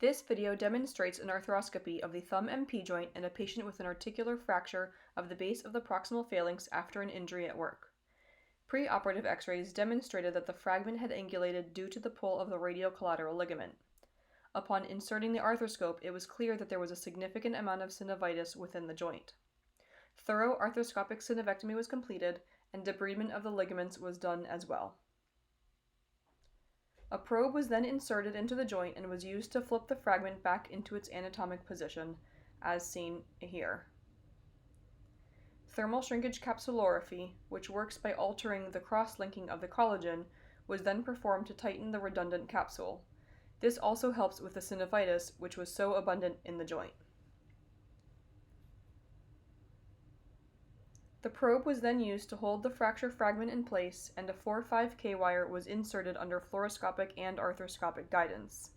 This video demonstrates an arthroscopy of the thumb MP joint in a patient with an articular fracture of the base of the proximal phalanx after an injury at work. Pre-operative x-rays demonstrated that the fragment had angulated due to the pull of the radial collateral ligament. Upon inserting the arthroscope, it was clear that there was a significant amount of synovitis within the joint. Thorough arthroscopic synovectomy was completed, and debridement of the ligaments was done as well. A probe was then inserted into the joint and was used to flip the fragment back into its anatomic position, as seen here. Thermal shrinkage capsulorrhaphy, which works by altering the cross-linking of the collagen, was then performed to tighten the redundant capsule. This also helps with the synovitis, which was so abundant in the joint. The probe was then used to hold the fracture fragment in place, and a 4-5K wire was inserted under fluoroscopic and arthroscopic guidance.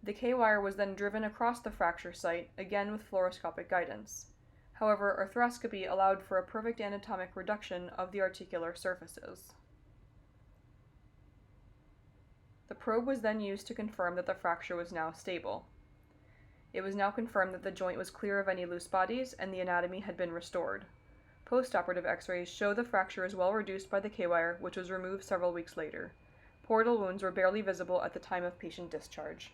The K-wire was then driven across the fracture site, again with fluoroscopic guidance. However, arthroscopy allowed for a perfect anatomic reduction of the articular surfaces. The probe was then used to confirm that the fracture was now stable. It was now confirmed that the joint was clear of any loose bodies and the anatomy had been restored. Post-operative x-rays show the fracture is well reduced by the K-wire, which was removed several weeks later. Portal wounds were barely visible at the time of patient discharge.